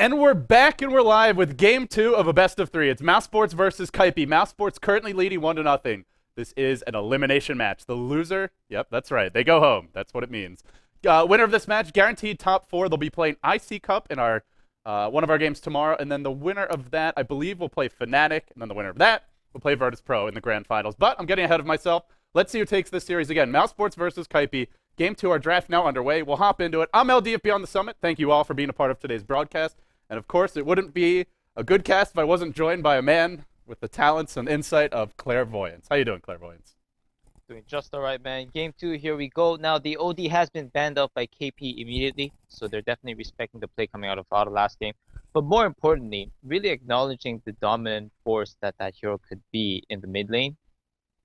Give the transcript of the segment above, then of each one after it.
And we're back and we're live with game 2 of a best of 3. It's Mousesports versus Kaipi. Mousesports currently leading 1-0. This is an elimination match. The loser, yep, that's right, they go home. That's what it means. Winner of this match, guaranteed top 4. They'll be playing IC Cup in our one of our games tomorrow. And then the winner of that, I believe, will play Fnatic. And then the winner of that will play Virtus Pro in the grand finals. But I'm getting ahead of myself. Let's see who takes this series again. Mousesports versus Kaipi. Game 2, our draft now underway. We'll hop into it. I'm LD of Beyond the Summit. Thank you all for being a part of today's broadcast. And of course, it wouldn't be a good cast if I wasn't joined by a man with the talents and insight of clairvoyance. How you doing, clairvoyance? Doing just all right, man. Game 2, here we go. Now, the OD has been banned out by KP immediately, so they're definitely respecting the play coming out of Fada last game. But more importantly, really acknowledging the dominant force that hero could be in the mid lane,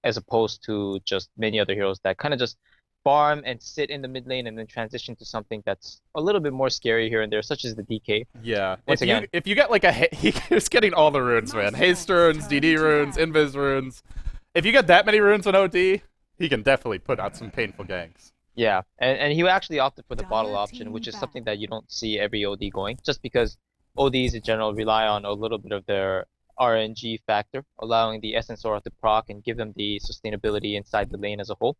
as opposed to just many other heroes that kind of just farm and sit in the mid lane and then transition to something that's a little bit more scary here and there, such as the DK. Yeah. If you get like he's getting all the runes, man. Haste runes, DD runes, Invis runes. If you get that many runes on OD, he can definitely put out some painful ganks. Yeah, and he actually opted for the bottle option, which is something that you don't see every OD going, just because ODs in general rely on a little bit of their RNG factor, allowing the Essence Aura to proc and give them the sustainability inside the lane as a whole.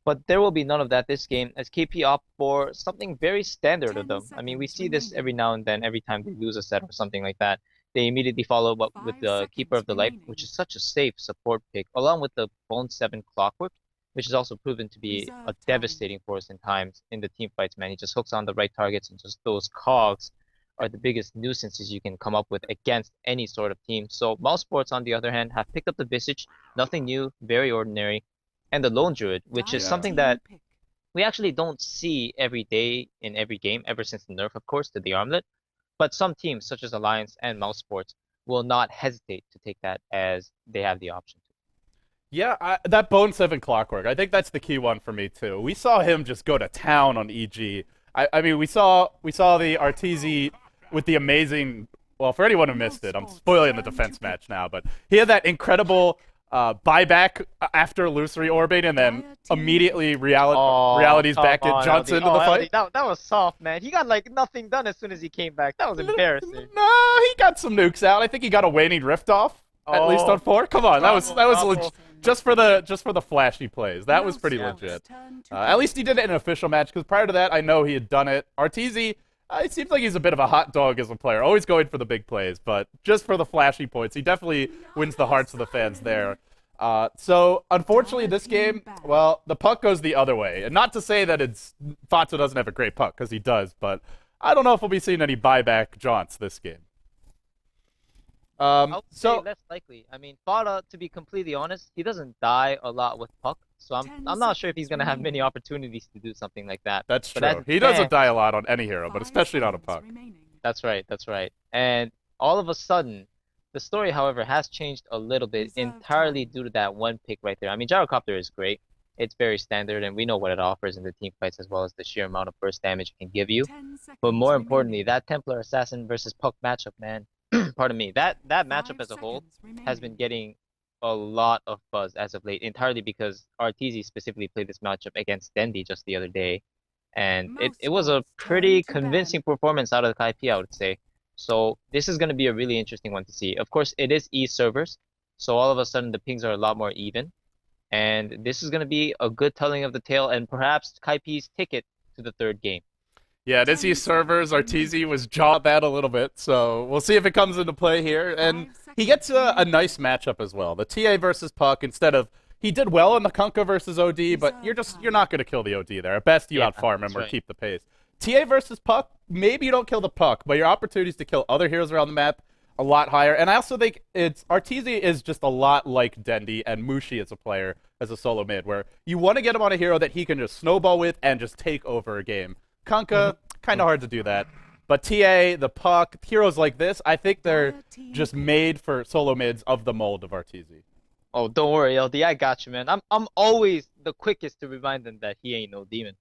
But there will be none of that this game, as KP opt for something very standard of them. I mean, we see this every now and then, every time they lose a set or something like that. They immediately follow up with the Keeper of the Light, which is such a safe support pick, along with the Bone 7 Clockwork, which is also proven to be a devastating force in times in the team fights, man. He just hooks on the right targets, and just those cogs are the biggest nuisances you can come up with against any sort of team. So Mousesports, on the other hand, have picked up the Visage, nothing new, very ordinary, and the Lone Druid, which is something that we actually don't see every day in every game, ever since the nerf, of course, to the armlet. But some teams, such as Alliance and Mousesports, will not hesitate to take that as they have the option to. Yeah, that Bone 7 Clockwork, I think that's the key one for me, too. We saw him just go to town on EG. I mean, we saw the Arteezy with the amazing... Well, for anyone who missed it, I'm spoiling the defense match now, but he had that incredible... buyback after Illusory Orbing, and then immediately reality's back and jumps into the fight. That was soft, man. He got like nothing done as soon as he came back. That was embarrassing. No, he got some nukes out. I think he got a waning rift off at least on 4. Come on, that was legit. Just for the flashy plays. That was pretty legit. At least he did it in an official match, because prior to that, I know he had done it. Arteezy, it seems like he's a bit of a hot dog as a player, always going for the big plays, but just for the flashy points, he definitely wins the hearts of the fans there. So, unfortunately, this game, well, the puck goes the other way. And not to say that Fatso doesn't have a great puck, because he does, but I don't know if we'll be seeing any buyback jaunts this game. I would say less likely. I mean, Fada, to be completely honest, he doesn't die a lot with puck, so I'm not sure if he's gonna have many opportunities to do something like that. That's true. He doesn't die a lot on any hero, but especially not a puck. That's right. And all of a sudden, the story, however, has changed a little bit entirely due to that one pick right there. I mean, Gyrocopter is great. It's very standard, and we know what it offers in the team fights, as well as the sheer amount of burst damage it can give you. But more importantly, that Templar Assassin versus puck matchup, man. Pardon me, that matchup as a whole has been getting a lot of buzz as of late, entirely because Arteezy specifically played this matchup against Dendi just the other day, and it was a pretty convincing performance out of the Kaipi, I would say. So this is going to be a really interesting one to see. Of course, it is servers, so all of a sudden the pings are a lot more even, and this is going to be a good telling of the tale, and perhaps Kaipi's ticket to the third game. Yeah, it is servers. Arteezy was jaw that a little bit, so we'll see if it comes into play here. And he gets a nice matchup as well. The TA versus Puck, instead of... He did well in the Kunkka versus OD, but you're not going to kill the OD there. At best, you outfarm him or keep the pace. TA versus Puck, maybe you don't kill the Puck, but your opportunities to kill other heroes around the map a lot higher. And I also think Arteezy is just a lot like Dendi and Mushi as a player, as a solo mid, where you want to get him on a hero that he can just snowball with and just take over a game. Kunkka, kind of hard to do that. But TA, the Puck, heroes like this, I think they're just made for solo mids of the mold of Arteezy. Oh, don't worry, LD, I got you, man. I'm always the quickest to remind them that he ain't no demon.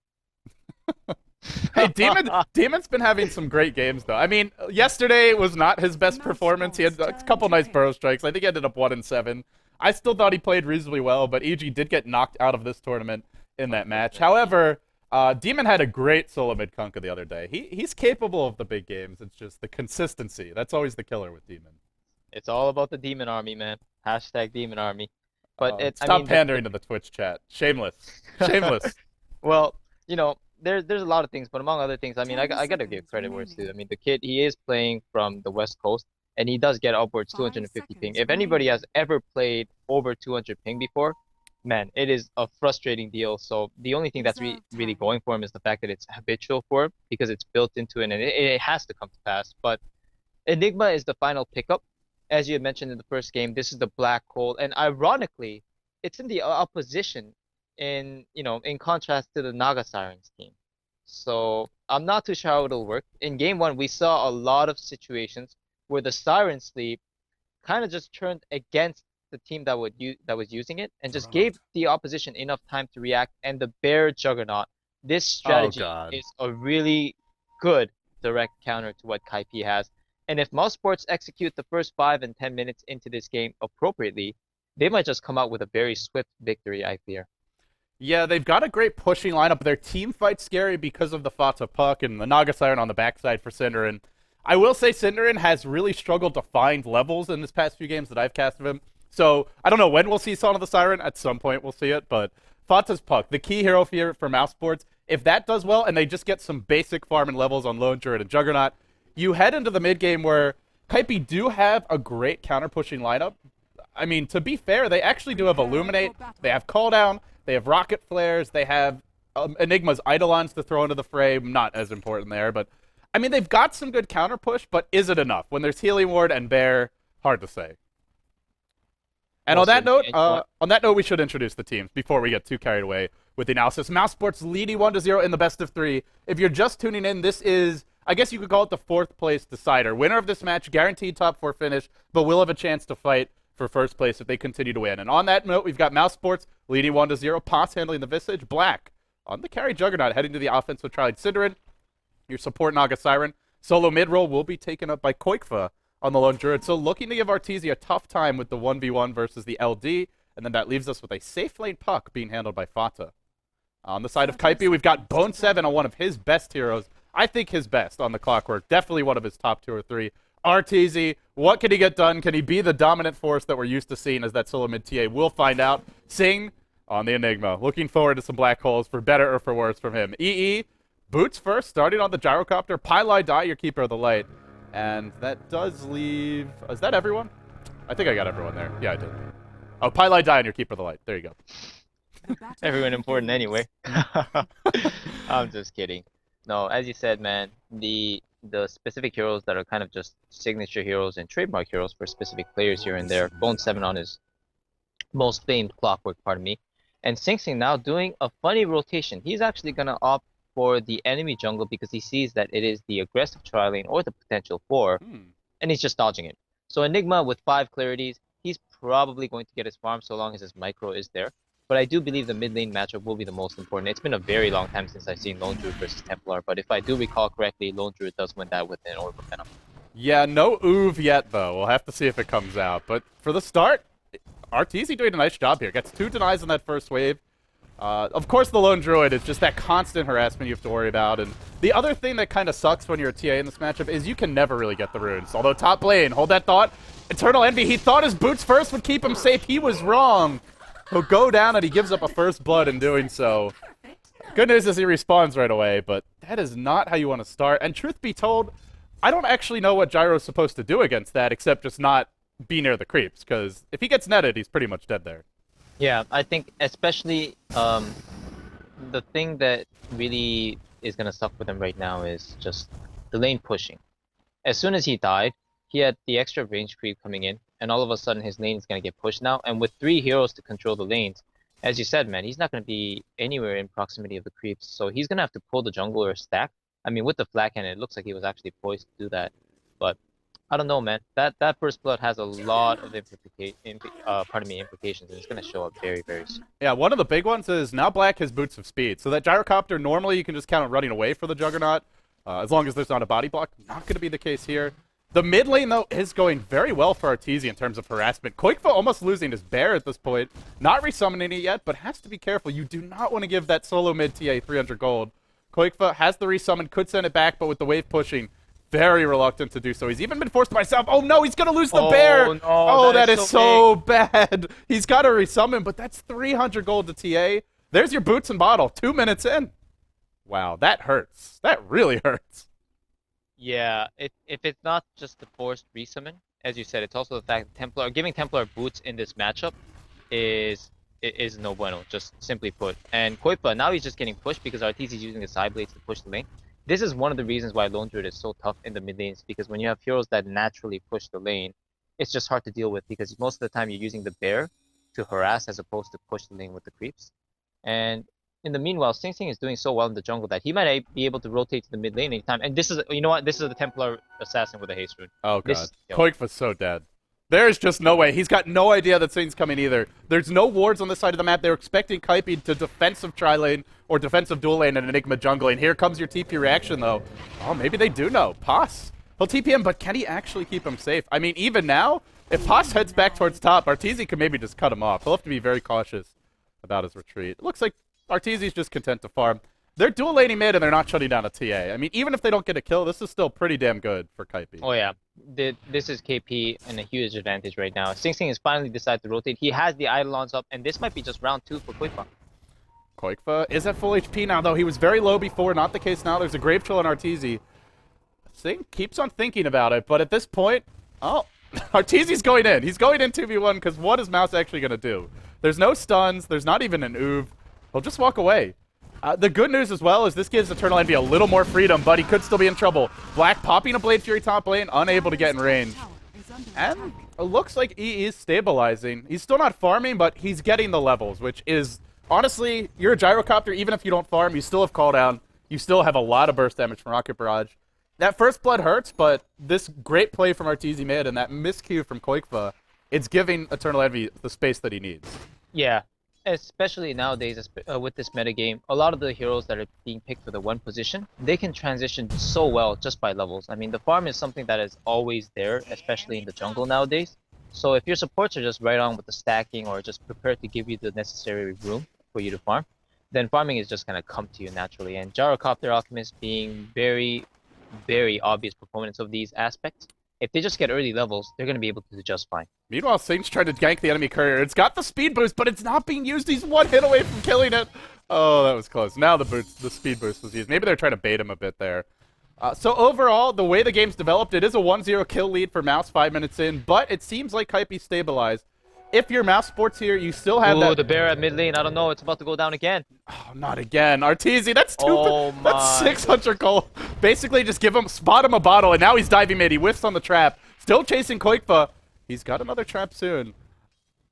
Hey, Demon's been having some great games, though. I mean, yesterday was not his best performance. He had a couple nice burrow strikes. I think he ended up 1-7. I still thought he played reasonably well, but EG did get knocked out of this tournament in that match. However... Demon had a great solo mid Kunkka the other day. He's capable of the big games. It's just the consistency. That's always the killer with Demon. It's all about the demon army, man. Hashtag demon army. But I Stop mean, pandering to the Twitch chat. Shameless. Shameless. well, there's a lot of things, but among other things, I mean, I gotta give credit where it's due. I mean, the kid, he is playing from the West Coast, and he does get upwards 250 ping. If anybody has ever played over 200 ping before, man, it is a frustrating deal. So the only thing that's really going for him is the fact that it's habitual for him because it's built into it, and it has to come to pass. But Enigma is the final pickup. As you had mentioned in the first game, this is the black hole, and ironically, it's in the opposition in contrast to the Naga Sirens team. So I'm not too sure how it'll work. In game one, we saw a lot of situations where the Siren Sleep kind of just turned against the team that was using it and just gave the opposition enough time to react. And the Bear Juggernaut, this strategy is a really good direct counter to what Kaipi has. And if Mousesports execute the first 5 and 10 minutes into this game appropriately, they might just come out with a very swift victory, I fear. Yeah, they've got a great pushing lineup. Their team fight's scary because of the Fata Puck and the Naga Siren on the backside for Cinderin. I will say Cinderin has really struggled to find levels in this past few games that I've cast of him. So I don't know when we'll see Son of the Siren. At some point we'll see it, but Fata's Puck, the key hero here for Mousesports, if that does well and they just get some basic farming levels on Lone Druid and Juggernaut, you head into the mid game where Kaipi do have a great counter pushing lineup. I mean, to be fair, they actually do have Illuminate, they have Call Down, they have Rocket Flares, they have Enigma's Eidolons to throw into the frame, not as important there, but I mean, they've got some good counter push, but is it enough? When there's Healing Ward and Bear, hard to say. And on that note, we should introduce the teams before we get too carried away with the analysis. Mousesports leading 1-0 in the best of 3. If you're just tuning in, this is, I guess you could call it the 4th place decider. Winner of this match, guaranteed top 4 finish, but will have a chance to fight for first place if they continue to win. And on that note, we've got Mousesports leading 1-0, Potts handling the Visage, Black on the carry Juggernaut heading to the offense with Charlie Cinderin, your support Naga Siren. Solo mid-roll will be taken up by Koikfa on the Lone Druid. So looking to give Arteezy a tough time with the 1v1 versus the LD, and then that leaves us with a safe lane Puck being handled by Fata. On the side of Kaipi, we've got Bone 7 on one of his best heroes. I think his best on the Clockwork. Definitely one of his top 2 or 3. Arteezy, what can he get done? Can he be the dominant force that we're used to seeing as that solo mid TA? We'll find out. Sing on the Enigma. Looking forward to some black holes for better or for worse from him. EE, boots first, starting on the gyrocopter. Pylai Die, your keeper of the light. And that does leave... Is that everyone? I think I got everyone there. Yeah, I did. Oh, Pylai Die on your keeper of the light. There you go. Everyone important anyway. I'm just kidding. No, as you said, man, the specific heroes that are kind of just signature heroes and trademark heroes for specific players here and there. Bone 7 on his most famed Clockwork, pardon me. And Sing Sing now doing a funny rotation. He's actually going to opt for the enemy jungle because he sees that it is the aggressive tri-lane or the potential 4, and he's just dodging it. So Enigma with 5 clarities, he's probably going to get his farm so long as his micro is there. But I do believe the mid lane matchup will be the most important. It's been a very long time since I've seen Lone Druid versus Templar, but if I do recall correctly, Lone Druid does win that with an Orb of Venom. Yeah, no Oov yet, though. We'll have to see if it comes out. But for the start, Arteezy doing a nice job here. Gets 2 denies in that first wave. Of course, the Lone Druid is just that constant harassment you have to worry about. And the other thing that kind of sucks when you're a TA in this matchup is you can never really get the runes. Although top lane, hold that thought. Eternal Envy, he thought his boots first would keep him safe. He was wrong. He'll go down and he gives up a first blood in doing so. Good news is he respawns right away, but that is not how you want to start. And truth be told, I don't actually know what Gyro's supposed to do against that except just not be near the creeps, because if he gets netted, he's pretty much dead there. Yeah, I think especially the thing that really is going to suck with him right now is just the lane pushing. As soon as he died, he had the extra range creep coming in, and all of a sudden his lane is going to get pushed now. And with 3 heroes to control the lanes, as you said, man, he's not going to be anywhere in proximity of the creeps. So he's going to have to pull the jungle or stack. I mean, with the flat cannon, it looks like he was actually poised to do that. But I don't know, man. That first blood has a lot of implications, and it's going to show up very, very soon. Yeah, one of the big ones is now Black has boots of speed. So that gyrocopter, normally you can just count on running away for the Juggernaut, as long as there's not a body block. Not going to be the case here. The mid lane, though, is going very well for Arteezy in terms of harassment. Koikfa almost losing his bear at this point. Not resummoning it yet, but has to be careful. You do not want to give that solo mid TA 300 gold. Koikfa has the resummon, could send it back, but with the wave pushing, very reluctant to do so. He's even been forced by himself. Oh no, he's going to lose the bear. No, oh, that is so bad. He's got to resummon, but that's 300 gold to TA. There's your boots and bottle, 2 minutes in. Wow, that hurts. That really hurts. Yeah, if it's not just the forced resummon, as you said, it's also the fact that Templar giving Templar boots in this matchup is no bueno, just simply put. And Koipa, now he's just getting pushed because Arteezy is using the side blades to push the lane. This is one of the reasons why Lone Druid is so tough in the mid lanes, because when you have heroes that naturally push the lane, it's just hard to deal with because most of the time you're using the bear to harass as opposed to push the lane with the creeps. And in the meanwhile, Sing Sing is doing so well in the jungle that he might be able to rotate to the mid lane anytime. And this is, you know what? This is the Templar Assassin with a haste rune. Oh god, Koikfa's so dead. There's just no way. He's got no idea that Sing's coming either. There's no wards on this side of the map. They're expecting Kaipi to defensive tri-lane or defensive dual lane and Enigma jungling. Here comes your TP reaction, though. Oh, maybe they do know. Pos. He'll TP him, but can he actually keep him safe? I mean, even now, if Pos heads back towards top, Arteezy can maybe just cut him off. He'll have to be very cautious about his retreat. It looks like Arteezy's just content to farm. They're dual laning mid and they're not shutting down a TA. I mean, even if they don't get a kill, this is still pretty damn good for Kaipi. Oh yeah, this is KP in a huge advantage right now. Sing Sing has finally decided to rotate. He has the Eidolons up, and this might be just round 2 for Koipa. Koikfa is at full HP now, though. He was very low before, not the case now. There's a Grave Chill on Arteezy. Sing keeps on thinking about it, but at this point, oh, Arteezy's going in. He's going in 2v1 because what is Mouse actually going to do? There's no stuns. There's not even an Oov. He'll just walk away. The good news as well is this gives Eternal Envy a little more freedom, but he could still be in trouble. Black popping a Blade Fury top lane, unable to get in range. And it looks like he is stabilizing. He's still not farming, but he's getting the levels, which is, honestly, you're a Gyrocopter, even if you don't farm, you still have cooldown. You still have a lot of burst damage from Rocket Barrage. That first blood hurts, but this great play from Arteezy mid and that miscue from Koikfa, it's giving Eternal Envy the space that he needs. Yeah. Especially nowadays with this metagame, a lot of the heroes that are being picked for the one position, they can transition so well just by levels. I mean, the farm is something that is always there, especially in the jungle nowadays. So if your supports are just right on with the stacking or just prepared to give you the necessary room for you to farm, then farming is just going to come to you naturally. And Gyrocopter Alchemist being very, very obvious proponents of these aspects, if they just get early levels, they're going to be able to do just fine. Meanwhile, Saint's trying to gank the enemy courier. It's got the speed boost, but it's not being used. He's one hit away from killing it. Oh, that was close. Now the speed boost was used. Maybe they're trying to bait him a bit there. So overall, the way the game's developed, it is a 1-0 kill lead for Mouse 5 minutes in, but it seems like Kaipi stabilized. If you're Mousesports here, you still have that. The bear at mid lane. I don't know. It's about to go down again. Oh, not again. Arteezy, that's two. Oh my. That's 600 gold. Basically, just spot him a bottle, and now he's diving mid. He whiffs on the trap. Still chasing Koikfa. He's got another trap soon.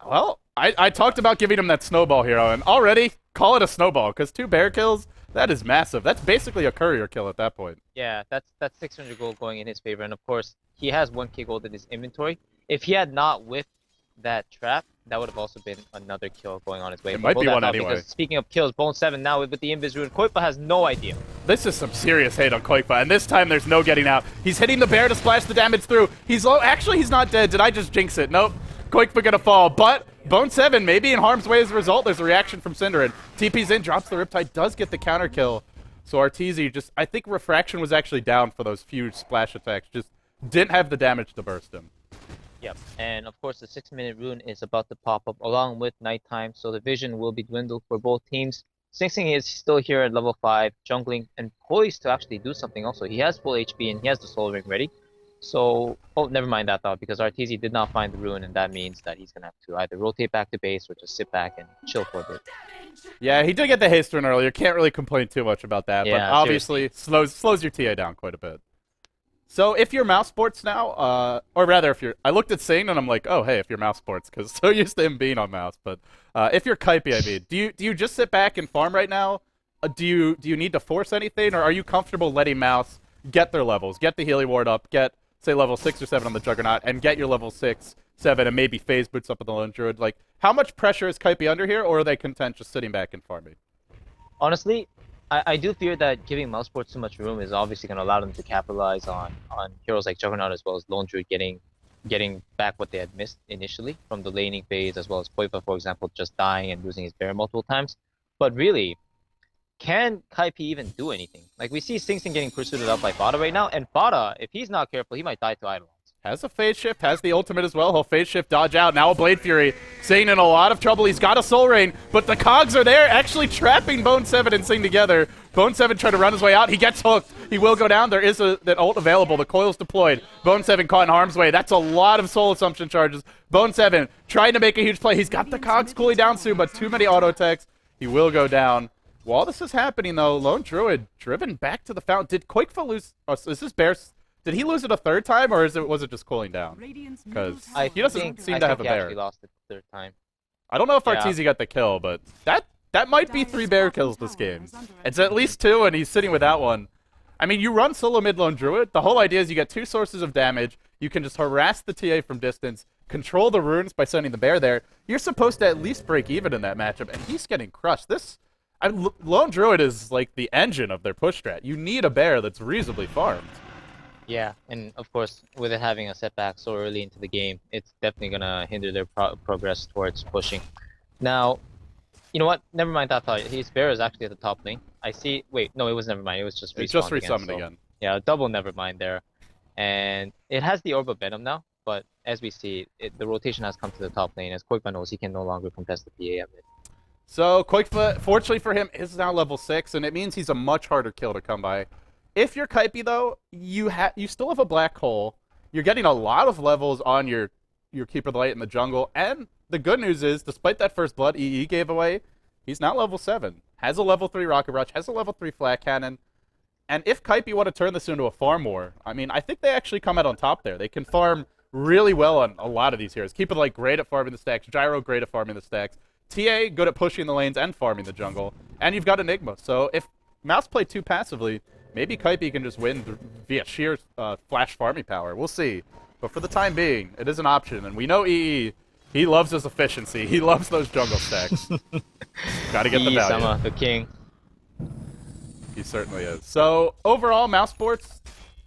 Well, I talked about giving him that snowball hero, and already call it a snowball, because 2 bear kills, that is massive. That's basically a courier kill at that point. Yeah, that's 600 gold going in his favor, and of course, he has 1k gold in his inventory. If he had not whiffed that trap, that would have also been another kill going on his way. It might be one anyway. Because speaking of kills, Bone 7 now with the Invis Rune. Koipa has no idea. This is some serious hate on Koikfa, and this time there's no getting out. He's hitting the bear to splash the damage through. He's low. Actually, he's not dead. Did I just jinx it? Nope. Koikfa gonna fall, but Bone 7 maybe in harm's way as a result. There's a reaction from Cinderin. TP's in, drops the Riptide, does get the counter kill. So Arteezy just, I think Refraction was actually down for those few splash attacks. Just didn't have the damage to burst him. Yep, and of course the 6-minute rune is about to pop up along with nighttime, so the vision will be dwindled for both teams. Sing Sing is still here at level 5, jungling, and poised to actually do something also. He has full HP and he has the soul ring ready. So, oh, never mind that thought, because Arteezy did not find the rune, and that means that he's going to have to either rotate back to base or just sit back and chill for a bit. Yeah, he did get the haste rune earlier. Can't really complain too much about that, yeah, but obviously slows your TA down quite a bit. So if you're Mousesports now, or rather if you're, I looked at Sing and I'm like, oh hey, if you're Mousesports, because so used to him being on Mouse. But if you're Kaipi, I mean, do you just sit back and farm right now? Do you need to force anything, or are you comfortable letting Mouse get their levels, get the Healy Ward up, get say level 6 or 7 on the Juggernaut, and get your level 6, 7, and maybe phase boots up with the Lone Druid? Like, how much pressure is Kaipi under here, or are they content just sitting back and farming? Honestly, I do fear that giving Mousesports too much room is obviously going to allow them to capitalize on heroes like Juggernaut as well as Lone Druid getting back what they had missed initially from the laning phase, as well as Koipa, for example, just dying and losing his bear multiple times. But really, can Kaipi even do anything? Like, we see Sing Sing getting pursued up by Fada right now, and Fada, if he's not careful, he might die to Eidolons. Has a phase shift, has the ultimate as well. He'll phase shift, dodge out. Now a Blade Fury. Sing in a lot of trouble. He's got a Soul Rain, but the cogs are there, actually trapping Bone 7 and Sing together. Bone 7 trying to run his way out. He gets hooked. He will go down. There is that ult available. The coil's deployed. Bone 7 caught in harm's way. That's a lot of Soul Assumption charges. Bone 7 trying to make a huge play. He's got the cogs cooling down soon, but too many auto attacks. He will go down. While this is happening, though, Lone Druid driven back to the fountain. Did Koikfa lose? Oh, is this Bear's? Did he lose it a third time, or was it just cooling down? Because he doesn't seem to have a bear. He lost it the third time. I don't know if Arteezy got the kill, but that might be 3 bear kills this game. It's at least 2, and he's sitting without one. I mean, you run solo mid Lone Druid. The whole idea is you get 2 sources of damage. You can just harass the TA from distance, control the runes by sending the bear there. You're supposed to at least break even in that matchup, and he's getting crushed. Lone Druid is like the engine of their push strat. You need a bear that's reasonably farmed. Yeah, and of course, with it having a setback so early into the game, it's definitely going to hinder their progress towards pushing. Now, you know what? Never mind that thought. His bear is actually at the top lane. I see. Wait, no, it was never mind. It was just respawned. It's just resummoned again. Yeah, double never mind there. And it has the Orb of Venom now, but as we see, the rotation has come to the top lane. As Koikpa knows, he can no longer contest the PA at mid. So, Koikfa, fortunately for him, is now level 6, and it means he's a much harder kill to come by. If you're Kaipi, though, you still have a black hole. You're getting a lot of levels on your Keeper of the Light in the jungle, and the good news is, despite that first blood EE gave away, he's now level 7. Has a level 3 Rocket Rush, has a level 3 Flat Cannon, and if Kaipi want to turn this into a farm war, I mean, I think they actually come out on top there. They can farm really well on a lot of these heroes. Keeper of the Light, great at farming the stacks. Gyro, great at farming the stacks. TA, good at pushing the lanes and farming the jungle. And you've got Enigma. So if Mouse play too passively, maybe Kaipi can just win via sheer flash farming power. We'll see. But for the time being, it is an option. And we know EE, he loves his efficiency. He loves those jungle stacks. Gotta get the value. Sama, the king. He certainly is. So overall, Mousesports,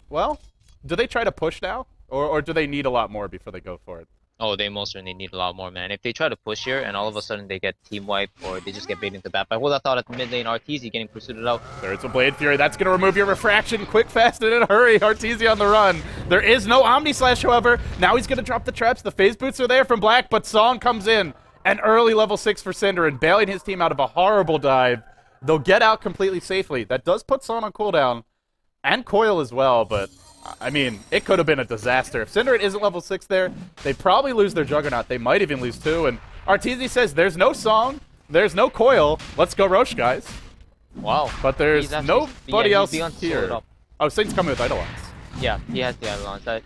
well, do they try to push now? Or do they need a lot more before they go for it? Oh, they most certainly need a lot more, man. If they try to push here and all of a sudden they get team wiped or they just get baited into bat by, well, I thought at the mid lane, Arteezy getting pursued out. There's a Blade Fury. That's going to remove your refraction. Quick, fast, and in a hurry. Arteezy on the run. There is no Omni Slash, however. Now he's going to drop the traps. The phase boots are there from Black, but Song comes in. An early level 6 for Cinder and bailing his team out of a horrible dive. They'll get out completely safely. That does put Song on cooldown. And Coil as well, but I mean, it could have been a disaster. If Cinder isn't level 6 there, they probably lose their Juggernaut. They might even lose 2. And Arteezy says, there's no Song, there's no Coil. Let's go Roche, guys. Wow. But there's nobody else here. Oh, Saint's coming with Eidolons. Yeah, he has the Eidolons.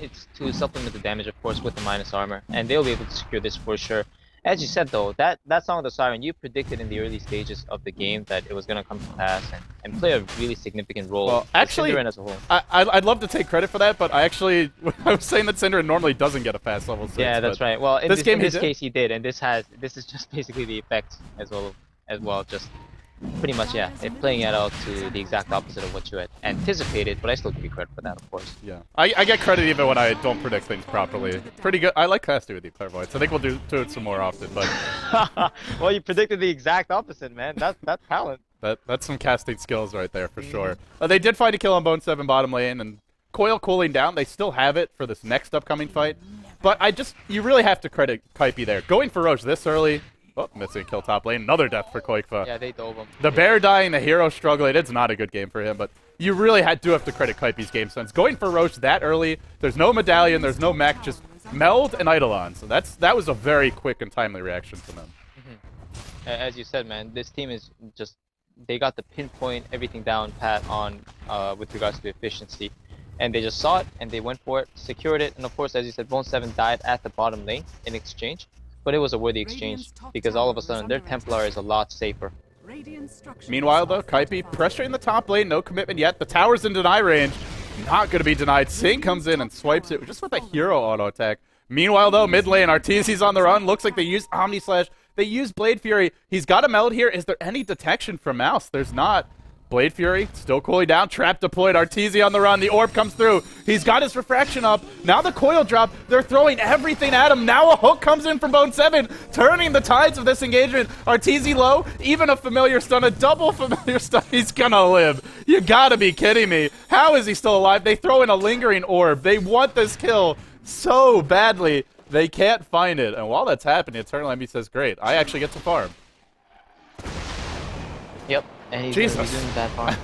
It's to supplement the damage, of course, with the minus armor. And they'll be able to secure this for sure. As you said, though, that Song of the Siren, you predicted in the early stages of the game that it was going to come to pass and play a really significant role. Well, actually, Cinderin as a whole. I'd love to take credit for that, but I was saying that Cinderin normally doesn't get a fast level 6. Yeah, that's right. Well, in this case, he did, and this is just basically the effect as well. Just pretty much, yeah, playing it out to the exact opposite of what you had anticipated, but I still give you credit for that, of course. Yeah, I get credit even when I don't predict things properly. Pretty good. I like casting with you, Clairvoyance. I think we'll do it some more often, but... Well, you predicted the exact opposite, man. That's talent. That's some casting skills right there, for sure. They did find a kill on Bone 7 bottom lane, and Coil cooling down. They still have it for this next upcoming fight. But you really have to credit Kaipi there. Going for Roche this early... Oh, missing kill top lane. Another death for Koikfa. Yeah, they dove him. The bear dying, the hero struggling. It's not a good game for him, but you really do have to credit Kaipi's game sense. Going for Roche that early, there's no medallion, there's no mech, just meld and Eidolon. So that was a very quick and timely reaction from them. As you said, man, this team is just, they got the pinpoint everything down pat on with regards to efficiency. And they just saw it, and they went for it, secured it, and of course, as you said, Bone 7 died at the bottom lane in exchange. But it was a worthy exchange, because all of a sudden their Templar is a lot safer. Meanwhile, though, Kaipi pressuring the top lane, no commitment yet. The tower's in deny range, not going to be denied. Sing comes in and swipes it just with a hero auto attack. Meanwhile, though, mid lane, Arteezy's on the run. Looks like they used Omni Slash. They use Blade Fury. He's got a meld here. Is there any detection from Mouse? There's not. Blade Fury still cooling down. Trap deployed. Arteezy on the run. The orb comes through. He's got his refraction up. Now the coil drop. They're throwing everything at him. Now a hook comes in from Bone 7, turning the tides of this engagement. Arteezy low. Even a familiar stun. A double familiar stun. He's gonna live. You gotta be kidding me. How is he still alive? They throw in a lingering orb. They want this kill so badly. They can't find it. And while that's happening, Eternal Envy says, great. I actually get to farm. Yep. And he's Jesus. doing that farm.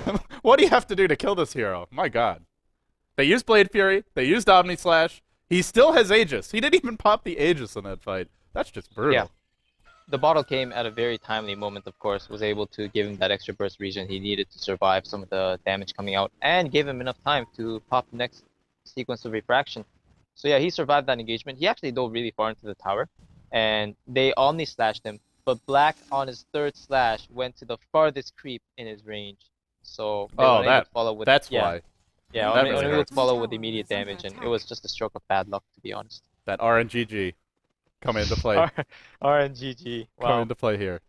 What do you have to do to kill this hero? My god. They used Blade Fury. They used Omni Slash. He still has Aegis. He didn't even pop the Aegis in that fight. That's just brutal. Yeah. The bottle came at a very timely moment, of course, was able to give him that extra burst region he needed to survive some of the damage coming out, and gave him enough time to pop the next sequence of refraction. So yeah, he survived that engagement. He actually dove really far into the tower, and they Omni Slashed him. But Black on his third slash went to the farthest creep in his range. So they were able to follow with, that's why. Yeah, That only really able hurts. to follow with immediate damage, and it was just a stroke of bad luck, to be honest. That RNGG come into play. RNGG. Come Wow. into play here.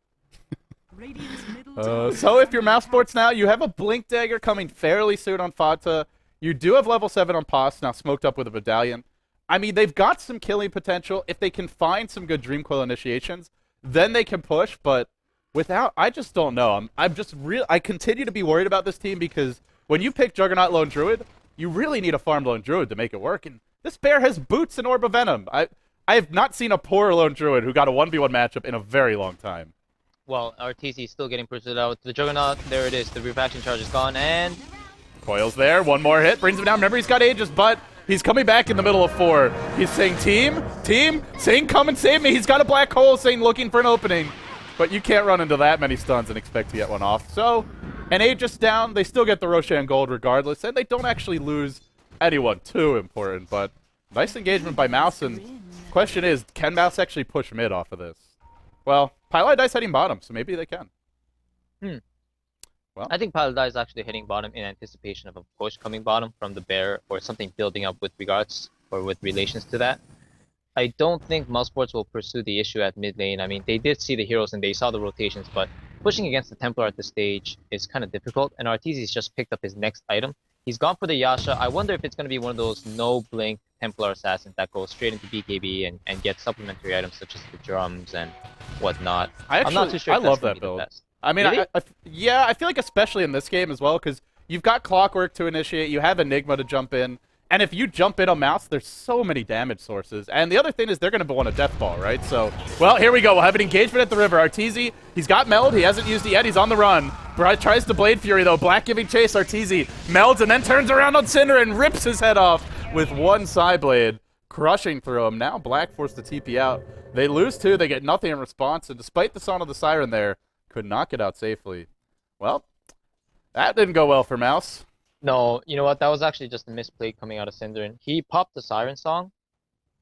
So if you're Mousesports now, you have a Blink Dagger coming fairly soon on Fata. You do have level 7 on Pos, now smoked up with a Medallion. I mean, they've got some killing potential. If they can find some good Dream Coil initiations, then they can push, but without, I just don't know. I continue to be worried about this team because when you pick Juggernaut Lone Druid, you really need a farm Lone Druid to make it work, and this pair has Boots and Orb of Venom. I have not seen a poor Lone Druid who got a 1v1 matchup in a very long time. Well, Arteezy is still getting pursued out. The Juggernaut, there it is. The refaction charge is gone, and Coil's there, one more hit, brings him down. Remember, he's got Aegis, but he's coming back in the middle of 4. He's saying, team, saying, come and save me. He's got a black hole, saying, looking for an opening. But you can't run into that many stuns and expect to get one off. So, an Aegis down, they still get the Roshan Gold regardless, and they don't actually lose anyone too important. But nice engagement by Mouse, and question is, can Mouse actually push mid off of this? Well, Pylai Dice heading bottom, so maybe they can. Well, I think Paladai is actually hitting bottom in anticipation of a push coming bottom from the bear or something building up with regards or with relations to that. I don't think Mousesports will pursue the issue at mid lane. I mean, they did see the heroes and they saw the rotations, but pushing against the Templar at this stage is kind of difficult, and Arteezy's just picked up his next item. He's gone for the Yasha. I wonder if it's going to be one of those no-blink Templar assassins that goes straight into BKB and get supplementary items such as the drums and whatnot. I'm not too sure if I that's love gonna that be the build. best. I mean, Really? yeah, I feel like especially in this game as well, because you've got Clockwork to initiate, you have Enigma to jump in, and if you jump in on Mouse, there's so many damage sources. And the other thing is they're going to want a Death Ball, right? So, well, here we go. We'll have an engagement at the river. Arteezy, he's got Meld. He hasn't used it yet. He's on the run. Tries to Blade Fury, though. Black giving chase. Arteezy melds and then turns around on Cinder and rips his head off with one side blade, crushing through him. Now Black forced to TP out. They lose 2. They get nothing in response. And despite the Song of the Siren there, could not get out safely. Well, that didn't go well for Mouse. No, you know what? That was actually just a misplay coming out of Synderen. He popped the Siren Song,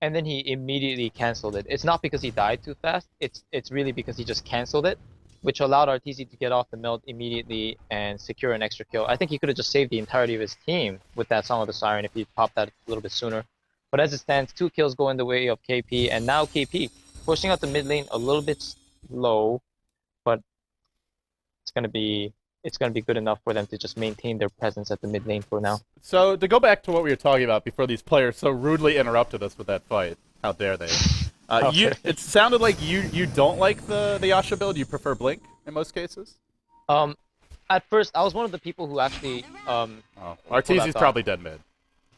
and then he immediately canceled it. It's not because he died too fast. It's really because he just canceled it, which allowed Arteezy to get off the meld immediately and secure an extra kill. I think he could have just saved the entirety of his team with that Song of the Siren if he popped that a little bit sooner. But as it stands, 2 kills go in the way of KP, and now KP pushing out the mid lane a little bit slow, but it's gonna be good enough for them to just maintain their presence at the mid lane for now. So, to go back to what we were talking about before these players so rudely interrupted us with that fight, how dare they? It sounded like you don't like the Yasha build, you prefer Blink in most cases? At first, I was one of the people who actually Arteezy's probably dead mid.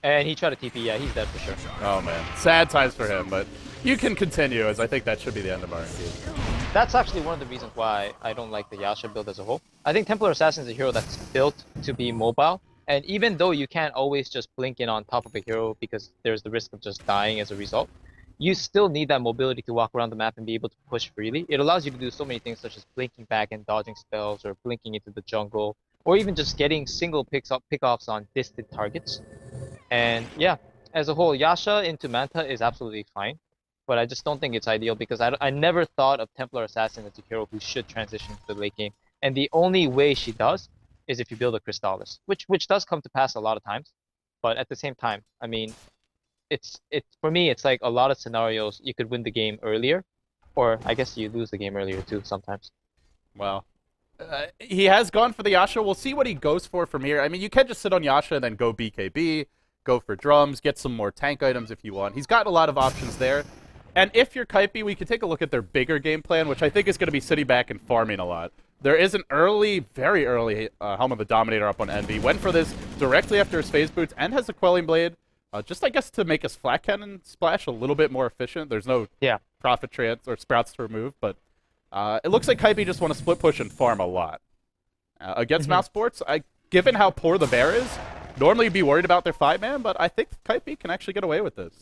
And he tried to TP, yeah, he's dead for sure. Oh man, sad times for him, but you can continue, as I think that should be the end of our engagement. That's actually one of the reasons why I don't like the Yasha build as a whole. I think Templar Assassin is a hero that's built to be mobile, and even though you can't always just blink in on top of a hero because there's the risk of just dying as a result, you still need that mobility to walk around the map and be able to push freely. It allows you to do so many things such as blinking back and dodging spells, or blinking into the jungle, or even just getting single pickoffs on distant targets. And yeah, as a whole, Yasha into Manta is absolutely fine, but I just don't think it's ideal because I never thought of Templar Assassin as a hero who should transition to the late game. And the only way she does is if you build a Crystallis, which does come to pass a lot of times. But at the same time, I mean, it's for me, it's like a lot of scenarios you could win the game earlier, Or I guess you lose the game earlier too sometimes. Well, he has gone for the Yasha. We'll see what he goes for from here. I mean, you can just sit on Yasha and then go BKB, go for drums, get some more tank items if you want. He's got a lot of options there. And if you're Kaipi, we can take a look at their bigger game plan, which I think is going to be sitting back and farming a lot. There is an early, very early Helm of the Dominator up on Envy. Went for this directly after his phase boots and has a Quelling Blade. Just, I guess, to make his flat cannon splash a little bit more efficient. There's no profit trance or sprouts to remove, but it looks like Kaipi just want to split push and farm a lot. Against Mousesports, given how poor the bear is, normally you'd be worried about their 5-man, but I think Kaipi can actually get away with this.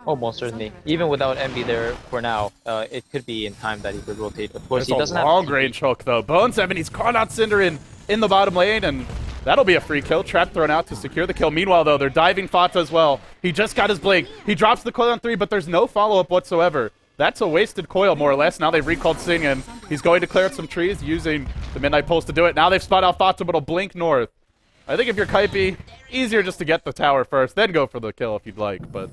Oh, most certainly. Even without Envy there for now, it could be in time that he could rotate. Of course, he doesn't have long range hook though. Bone7, he's caught out Cinder in the bottom lane, and that'll be a free kill. Trap thrown out to secure the kill. Meanwhile, though, they're diving Fata as well. He just got his blink. He drops the coil on 3, but there's no follow-up whatsoever. That's a wasted coil, more or less. Now they've recalled Sing, and he's going to clear out some trees using the Midnight Pulse to do it. Now they've spot out Fata, but he'll blink north. I think if you're Kaipi, easier just to get the tower first, then go for the kill if you'd like. But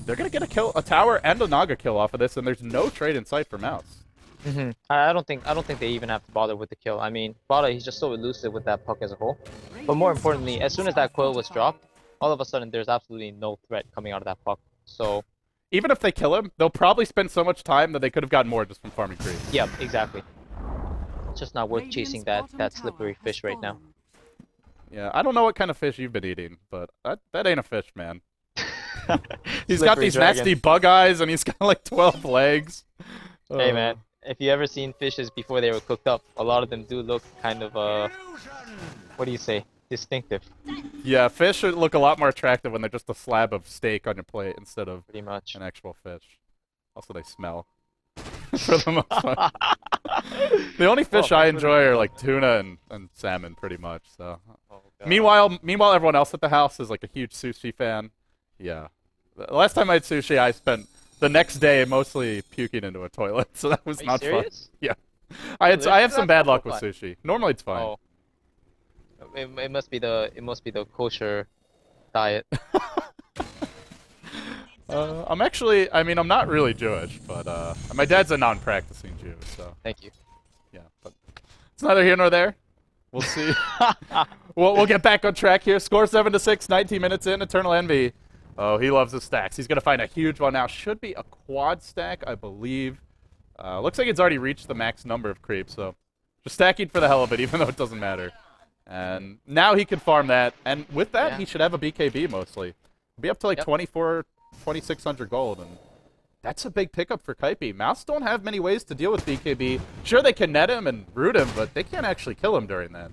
they're going to get a tower and a Naga kill off of this, and there's no trade in sight for Mouse. I don't think they even have to bother with the kill. I mean, Bada, he's just so elusive with that puck as a whole. But more importantly, as soon as that coil was dropped, all of a sudden there's absolutely no threat coming out of that puck. So even if they kill him, they'll probably spend so much time that they could have gotten more just from farming creep. Yep, exactly. It's just not worth chasing that slippery fish right now. Yeah, I don't know what kind of fish you've been eating, but that ain't a fish, man. He's got these nasty bug eyes, and he's got like 12 legs. Hey, man. If you ever seen fishes before they were cooked up, a lot of them do look kind of, what do you say, distinctive. Yeah, fish should look a lot more attractive when they're just a slab of steak on your plate instead of pretty much an actual fish. Also, they smell. For the most part. The only fish I enjoy are like tuna and salmon, pretty much. So, meanwhile, everyone else at the house is like a huge sushi fan. Yeah, the last time I had sushi, I spent the next day mostly puking into a toilet, so that was not fun. Yeah, I have some bad luck with sushi. Normally it's fine. Oh. It must be the kosher diet. I'm not really Jewish, but my dad's a non-practicing Jew, so. Thank you. Yeah, but it's neither here nor there. We'll see. we'll get back on track here. Score 7-6, 19 minutes in. Eternal Envy. Oh, he loves the stacks. He's gonna find a huge one now. Should be a quad stack, I believe. Looks like it's already reached the max number of creeps, so just stacking for the hell of it, even though it doesn't matter. And now he can farm that, and with that, he should have a BKB mostly. Be up to like 2,600 gold, and that's a big pickup for Kaipi. Mouse don't have many ways to deal with BKB. Sure, they can net him and root him, but they can't actually kill him during that.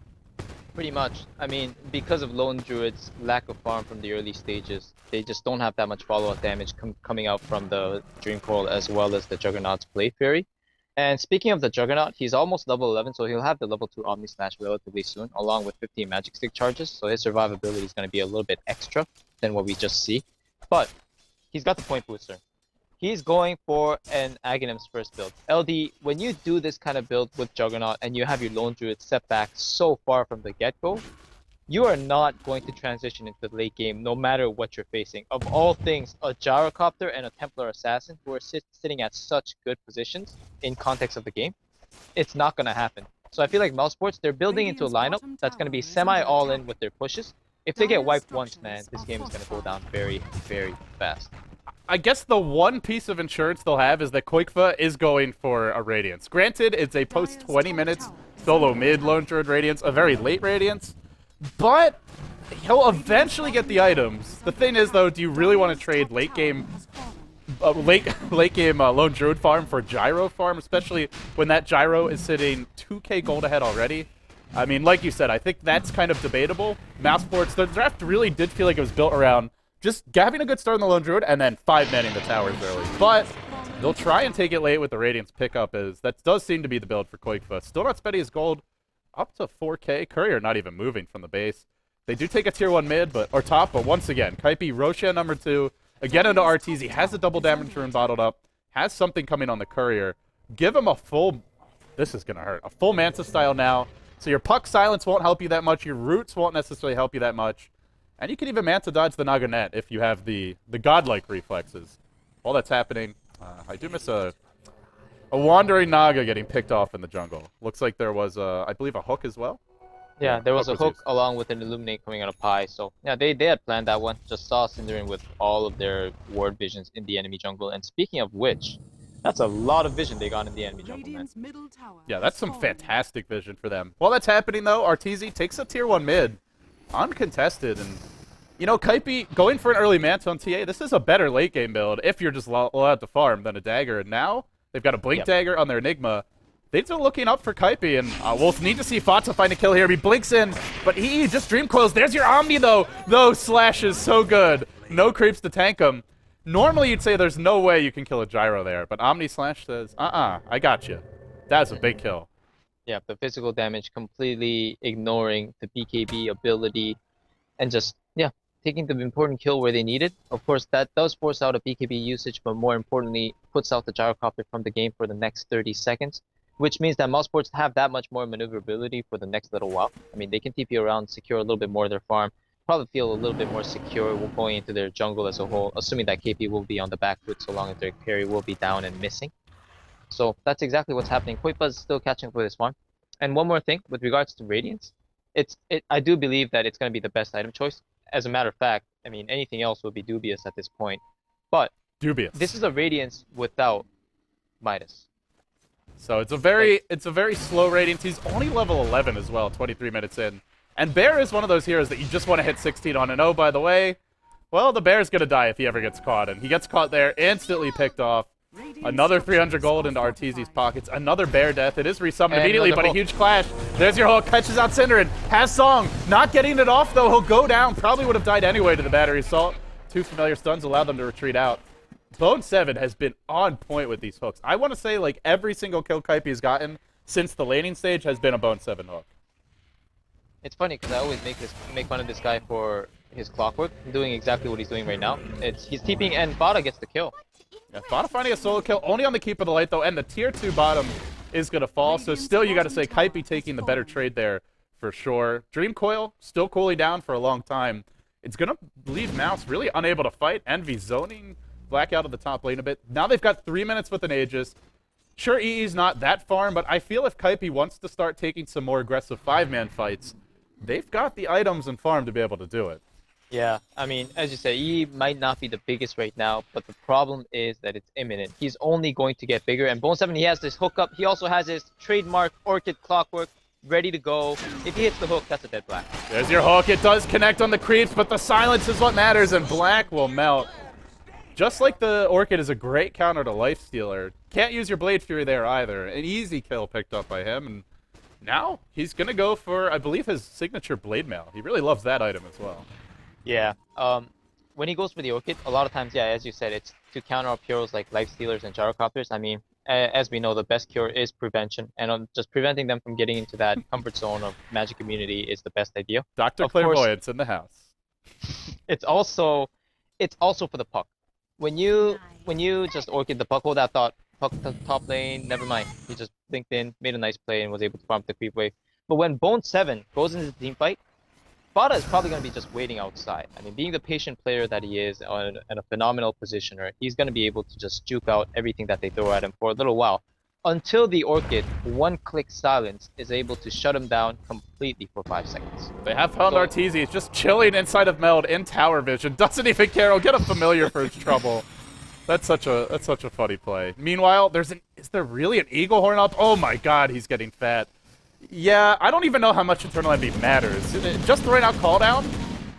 Pretty much. I mean, because of Lone Druid's lack of farm from the early stages, they just don't have that much follow-up damage coming out from the Dream Coil as well as the Juggernaut's Blade Fury. And speaking of the Juggernaut, he's almost level 11, so he'll have the level 2 Omni Slash relatively soon, along with 15 Magic Stick charges, so his survivability is going to be a little bit extra than what we just see. But he's got the point booster. He's going for an Aghanim's first build. LD, when you do this kind of build with Juggernaut and you have your Lone Druid set back so far from the get-go, you are not going to transition into the late game no matter what you're facing. Of all things, a Gyrocopter and a Templar Assassin who are sitting at such good positions in context of the game, it's not going to happen. So I feel like Mousesports, they're building into a lineup that's going to be semi-all-in with their pushes. If they get wiped once, man, this game is going to go down very, very fast. I guess the one piece of insurance they'll have is that Koikva is going for a Radiance. Granted, it's a post 20 minutes solo mid Lone Druid Radiance, a very late Radiance, but he'll eventually get the items. The thing is, though, do you really want to trade late game Lone Druid farm for Gyro farm, especially when that Gyro is sitting 2k gold ahead already? I mean, like you said, I think that's kind of debatable. Mousesports, the draft really did feel like it was built around just having a good start on the Lone Druid and then 5-manning the towers early. But they'll try and take it late with the Radiance pickup, as that does seem to be the build for Koikva. Still not spending his gold up to 4k. Courier not even moving from the base. They do take a tier 1 mid, or top, but once again, Kaipi, Roshan number 2, again into RTZ. He has a double damage rune bottled up, has something coming on the Courier. Give him a full, this is going to hurt, a full Manta style now. So your Puck Silence won't help you that much, your Roots won't necessarily help you that much. And you can even Manta dodge the Naganet if you have the godlike reflexes. While that's happening, I do miss a A wandering Naga getting picked off in the jungle. Looks like there was, I believe, a hook as well. Yeah, there was a hook used. along with an Illuminate coming out of Pi. So yeah, they had planned that one. Just saw Synderen with all of their ward visions in the enemy jungle. And speaking of which, that's a lot of vision they got in the enemy jungle, man. Yeah, that's some fantastic vision for them. While that's happening, though, RTZ takes a tier 1 mid. Uncontested. And, you know, Kaipi going for an early Mantle on TA, this is a better late game build if you're just allowed to farm than a Dagger. And now they've got a Blink Dagger on their Enigma. They're still looking up for Kaipi, and we'll need to see Fatsa find a kill here. He blinks in, but he just Dream Coils. There's your Omni, though. Those slashes so good. No creeps to tank him. Normally, you'd say there's no way you can kill a Gyro there, but Omni Slash says, I got you. That's a big kill. Yeah, the physical damage completely ignoring the BKB ability and just, yeah, taking the important kill where they need it. Of course, that does force out a BKB usage, but more importantly, puts out the Gyrocopter from the game for the next 30 seconds. Which means that Mousesports have that much more maneuverability for the next little while. I mean, they can TP around, secure a little bit more of their farm, probably feel a little bit more secure going into their jungle as a whole, assuming that KP will be on the back foot so long as their carry will be down and missing. So that's exactly what's happening. Koipa is still catching up with his farm. And one more thing, with regards to Radiance, I do believe that it's going to be the best item choice. As a matter of fact, I mean, anything else would be dubious at this point. But dubious. This is a Radiance without Midas. So it's a very slow Radiance. He's only level 11 as well, 23 minutes in. And Bear is one of those heroes that you just want to hit 16 on. And oh, by the way, well, the Bear's going to die if he ever gets caught. And he gets caught there, instantly picked off. Another 300 gold into RTZ's pockets. Another Bear death. It is resummoned immediately, but a huge clash. There's your hook. Catches out Synderen. Has Song. Not getting it off, though. He'll go down. Probably would have died anyway to the battery assault. 2 familiar stuns allowed them to retreat out. Bone 7 has been on point with these hooks. I want to say, like, every single kill Kaipi has gotten since the laning stage has been a Bone 7 hook. It's funny because I always make fun of this guy for his clockwork, doing exactly what he's doing right now. He's TPing and Bada gets the kill. Yeah, Bada finding a solo kill, only on the Keep of the Light, though, and the tier 2 bottom is going to fall. So still, you got to say Kaipi taking the better trade there for sure. Dream Coil still cooling down for a long time. It's going to leave Mouse really unable to fight. Envy zoning Blackout of the top lane a bit. Now they've got 3 minutes with an Aegis. Sure, EE's not that farm, but I feel if Kaipi wants to start taking some more aggressive 5-man fights, they've got the items and farm to be able to do it. Yeah, I mean, as you say, EE might not be the biggest right now, but the problem is that it's imminent. He's only going to get bigger, and Bone 7, he has this hookup. He also has his trademark Orchid Clockwork ready to go. If he hits the hook, that's a dead Black. There's your hook. It does connect on the creeps, but the silence is what matters, and Black will melt. Just like the Orchid is a great counter to Lifestealer. Can't use your Blade Fury there either. An easy kill picked up by him, and now he's going to go for, I believe, his signature Blade Mail. He really loves that item as well. Yeah. When he goes for the Orchid, a lot of times, yeah, as you said, it's to counter up heroes like Lifestealers and Gyrocopters. I mean, as we know, the best cure is prevention, and just preventing them from getting into that comfort zone of magic immunity is the best idea. Dr. Clairvoyance in the house. It's also for the puck. When you just Orchid the puck, hold that thought, puck to top lane, never mind. He just blinked in, made a nice play, and was able to farm the creep wave. But when Bone 7 goes into the team fight, Bada is probably going to be just waiting outside. I mean, being the patient player that he is and a phenomenal positioner, he's going to be able to just juke out everything that they throw at him for a little while. Until the Orchid, one-click silence is able to shut him down completely for 5 seconds. They have found RTZ. He's just chilling inside of Meld in tower vision. Doesn't even care. He'll get a familiar for his trouble. That's such a funny play. Meanwhile, is there really an Eagle Horn up? Oh my god, he's getting fat. Yeah, I don't even know how much Eternal Envy matters. Just throwing out Call Down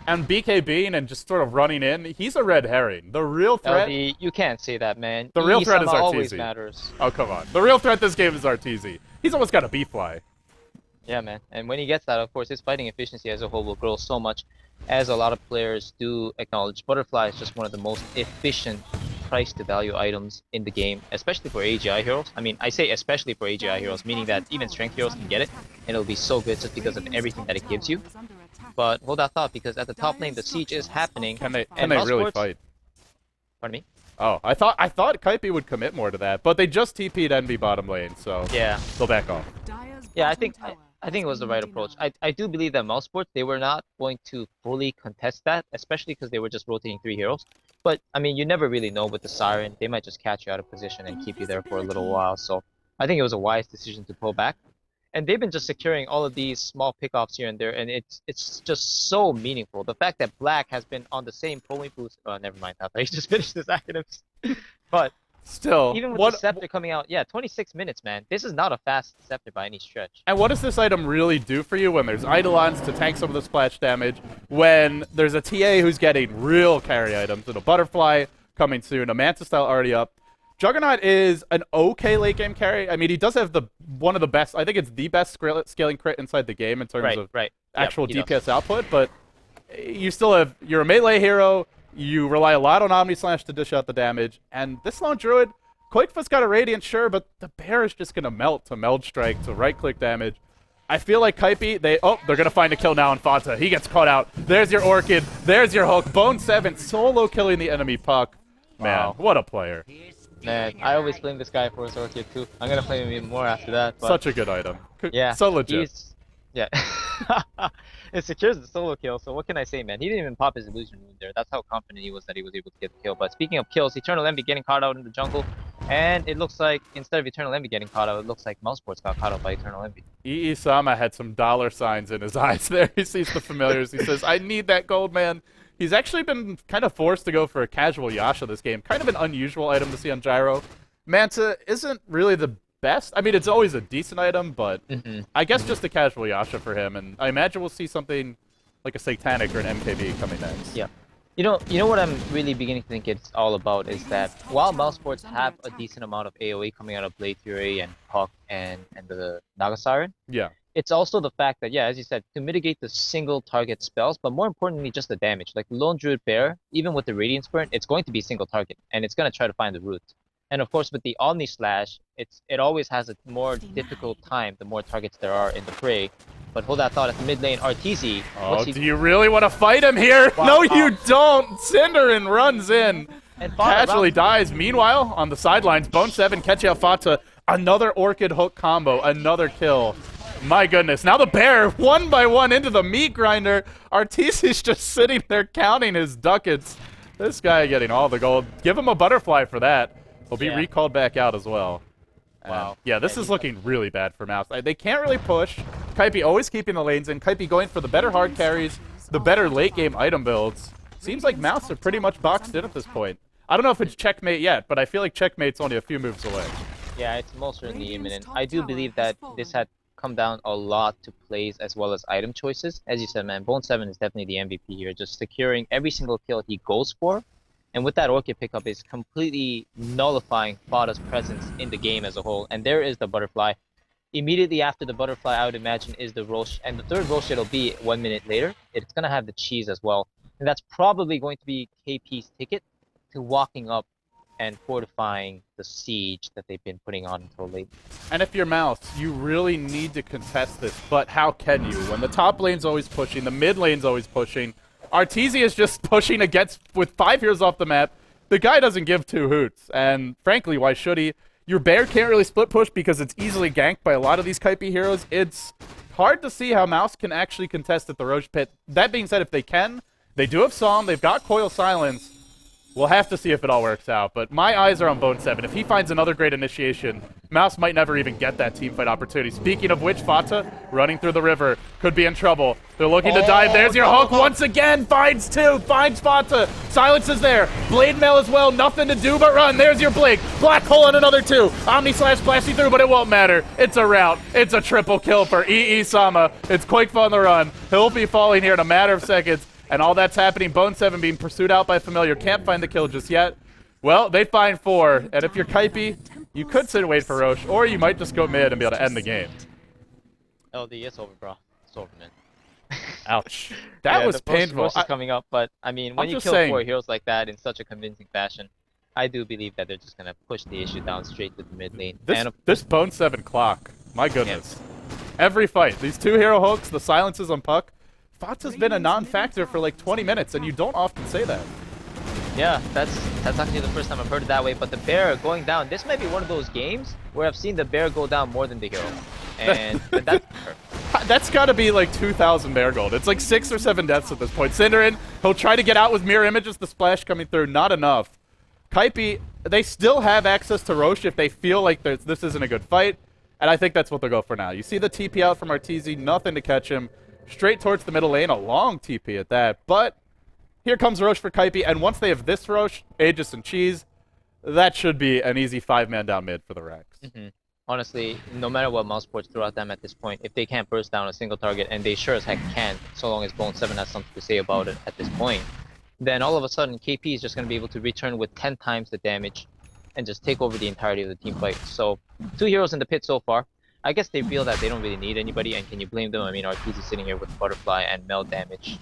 and BKBing and just sort of running in, he's a red herring. The real threat... LD, you can't say that, man. The real threat is RTZ. Always matters. Oh, come on. The real threat this game is RTZ. He's almost got a B-fly. Yeah, man. And when he gets that, of course, his fighting efficiency as a whole will grow so much, as a lot of players do acknowledge. Butterfly is just one of the most efficient price to value items in the game, especially for AGI heroes. I mean, I say especially for AGI heroes, meaning that even strength heroes can get it, and it'll be so good just because of everything that it gives you. But hold that thought, because at the top lane, the siege is happening. Can they really fight? Pardon me? Oh, I thought Kaipi would commit more to that, but they just TP'd Envy bottom lane, so yeah, they'll back off. Yeah, I I think it was the right approach. I do believe that Mousesports, they were not going to fully contest that, especially because they were just rotating 3 heroes. But, I mean, you never really know with the Siren. They might just catch you out of position and keep you there for a little while. So I think it was a wise decision to pull back. And they've been just securing all of these small pickoffs here and there, and it's just so meaningful. The fact that Black has been on the same point boost. Oh, never mind. I thought he just finished his acronyms. But Still, even with the Scepter coming out, yeah, 26 minutes, man. This is not a fast Scepter by any stretch. And what does this item really do for you when there's Eidolons to tank some of the splash damage, when there's a TA who's getting real carry items, and a Butterfly coming soon, a Manta Style already up. Juggernaut is an okay late game carry. I mean, he does have one of the best, I think it's the best scaling crit inside the game in terms of actual DPS output, but you still have, you're a melee hero, you rely a lot on Omni Slash to dish out the damage, and this lone Druid, Quakefoot's got a Radiant, sure, but the Bear is just going to melt to Meld Strike, to right-click damage. I feel like Kaipi, they're going to find a kill now on Fanta. He gets caught out. There's your Orchid. There's your hook. Bone 7 solo killing the enemy puck. Man, what a player. Man, I always blame this guy for his Orchid too. I'm going to blame him even more after that. But such a good item. Yeah. So legit. Yeah. It secures the solo kill, so what can I say, man? He didn't even pop his illusion wound there. That's how confident he was that he was able to get the kill. But speaking of kills, Eternal Envy getting caught out in the jungle. And it looks like, instead of Eternal Envy getting caught out, it looks like Mousesports got caught out by Eternal Envy. Sama had some dollar signs in his eyes there. He sees the familiars. He says, I need that gold, man. He's actually been kind of forced to go for a casual Yasha this game. Kind of an unusual item to see on Gyro. Manta isn't really the best. I mean, it's always a decent item, but I guess just a casual Yasha for him. And I imagine we'll see something like a Satanic or an MKB coming next. Yeah. You know what I'm really beginning to think it's all about is that while Mousesports have a decent amount of AoE coming out of Blade Fury and Puck and the Naga Siren, it's also the fact that, yeah, as you said, to mitigate the single target spells, but more importantly, just the damage. Like the Lone Druid Bear, even with the Radiant Sprint, it's going to be single target, and it's going to try to find the root. And of course, with the Omni Slash, it always has a more difficult time the more targets there are in the fray. But hold that thought at the mid lane, Arteezy. Oh, do you really want to fight him here? Wow, no, you don't! Cinderin runs in. And casually dies. Meanwhile, on the sidelines, Bone 7 catching out Fata. Another Orchid hook combo, another kill. My goodness. Now the Bear, one by one, into the meat grinder. Arteezy's just sitting there counting his ducats. This guy getting all the gold. Give him a Butterfly for that. He'll be recalled back out as well. Wow. Yeah, this is looking really bad for Mouse. They can't really push. Kaipi always keeping the lanes in. Kaipi going for the better hard carries, the better late game item builds. Seems like Mouse are pretty much boxed in at this point. I don't know if it's checkmate yet, but I feel like checkmate's only a few moves away. Yeah, it's most certainly imminent. I do believe that this had come down a lot to plays as well as item choices. As you said, man, Bone 7 is definitely the MVP here, just securing every single kill he goes for. And with that Orchid pickup is completely nullifying Fada's presence in the game as a whole. And there is the Butterfly. Immediately after the Butterfly, I would imagine, is the Roche. And the third Roche it'll be 1 minute later. It's going to have the cheese as well. And that's probably going to be KP's ticket to walking up and fortifying the siege that they've been putting on until late. And if you're Mouse, you really need to contest this. But how can you? When the top lane's always pushing, the mid lane's always pushing. Arteezy is just pushing against with 5 heroes off the map. The guy doesn't give two hoots, and frankly, why should he? Your Bear can't really split push because it's easily ganked by a lot of these Kaipi heroes. It's hard to see how Mouse can actually contest at the Roche Pit. That being said, if they can, they do have Psalm, they've got Coil Silence. We'll have to see if it all works out, but my eyes are on Bone 7. If he finds another great initiation, Mouse might never even get that teamfight opportunity. Speaking of which, Fata, running through the river, could be in trouble. They're looking to dive. There's your hook once again. Finds two. Finds Fata. Silence is there. Blade Mail as well. Nothing to do but run. There's your Blink. Black hole on another two. Omni Slash blasting through, but it won't matter. It's a rout. It's a triple kill for Sama. It's Quakefoot on the run. He'll be falling here in a matter of seconds. And all that's happening, Bone 7 being pursued out by Familiar. Can't find the kill just yet. Well, they find 4. And if you're Kaipi, you could sit and wait for Roche, or you might just go mid and be able to end the game. LD, it's over, bro. It's over, man. Ouch. That was painful. Roche is coming up, but, I mean, when you kill 4 heroes like that in such a convincing fashion, I do believe that they're just going to push the issue down straight to the mid lane. This Bone 7 clock, my goodness. Every fight, these 2 hero hooks, the silences on Puck, Fata's been a non-factor for like 20 minutes, and you don't often say that. Yeah, that's actually the first time I've heard it that way, but the Bear going down, this might be one of those games where I've seen the Bear go down more than the hero. And that's That's got to be like 2,000 bear gold. It's like 6 or 7 deaths at this point. Cinderin, he'll try to get out with mirror images. The splash coming through, not enough. Kaipi, they still have access to Roche if they feel like this isn't a good fight. And I think that's what they'll go for now. You see the TP out from Arteezy, nothing to catch him. Straight towards the middle lane, a long TP at that. But here comes Roche for Kaipi, and once they have this Roche, Aegis and Cheese, that should be an easy 5-man down mid for the Rex. Honestly, no matter what Mousesports throw at them at this point, if they can't burst down a single target, and they sure as heck can, so long as Bone 7 has something to say about it at this point, then all of a sudden KP is just going to be able to return with 10 times the damage and just take over the entirety of the team fight. So, 2 heroes in the pit so far. I guess they feel that they don't really need anybody, and can you blame them? I mean, Arteezy sitting here with Butterfly and Mel damage.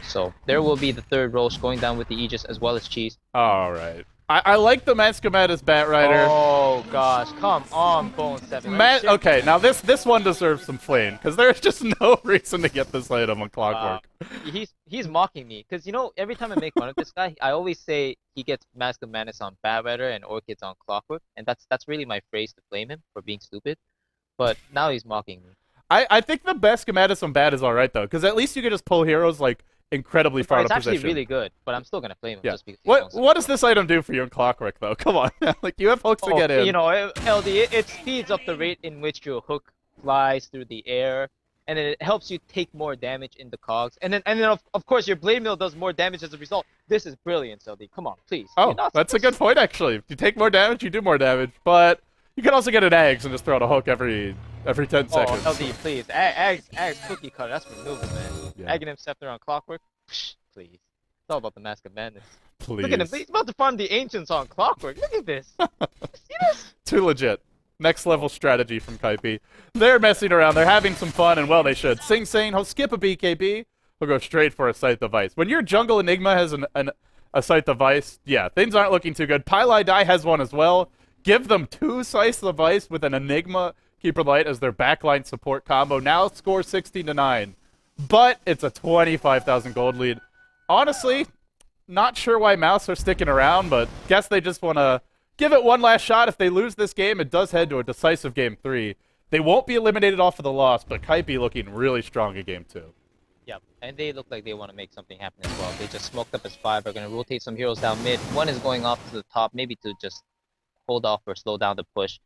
So, there will be the third Roche going down with the Aegis as well as Cheese. Alright. I like the Mascomatus Bat Rider. Oh gosh, come on, Bone 7. Okay, now this one deserves some flame, because there's just no reason to get this item on Clockwork. He's mocking me, because, you know, every time I make fun of this guy, I always say he gets Mask of Madness on Bat Rider and Orchids on Clockwork, and that's really my phrase to blame him for being stupid. But now he's mocking me. I think the Mascomatus on Bat is alright, though, because at least you can just pull heroes, like, incredibly far out of position. It's actually really good, but I'm still gonna flame him just because. What does this item do for you in Clockwork, though? Come on, like you have hooks to get in. You know, LD, it speeds up the rate in which your hook flies through the air, and then it helps you take more damage in the cogs, and then of course your blade mill does more damage as a result. This is brilliant, LD. Come on, please. Oh, that's a good point actually. If you take more damage, you do more damage, but you can also get an eggs and just throw out a hook every 10 seconds. Oh, LD, please. Eggs cookie cutter. That's for moving, man. Yeah. Aghanim Scepter on Clockwork. Psh, please. It's all about the Mask of Madness. Please. Look at him. He's about to farm the Ancients on Clockwork. Look at this. See this? Too legit. Next level strategy from Kaipi. They're messing around. They're having some fun, and well, they should. Sing Sing, he'll skip a BKB. He'll go straight for a Scythe Device. When your jungle Enigma has a Scythe Device, yeah, things aren't looking too good. Pylai Dai has one as well. Give them 2 Scythe Device with an Enigma Keeper Light as their backline support combo. Now score 16-9. But it's a 25,000 gold lead. Honestly, not sure why Mouse are sticking around, but guess they just want to give it one last shot. If they lose this game, it does head to a decisive game 3. They won't be eliminated off of the loss, but Kaipi looking really strong in game 2. Yep, and they look like they want to make something happen as well. They just smoked up as 5. They're going to rotate some heroes down mid. One is going off to the top, maybe to just hold off or slow down the push.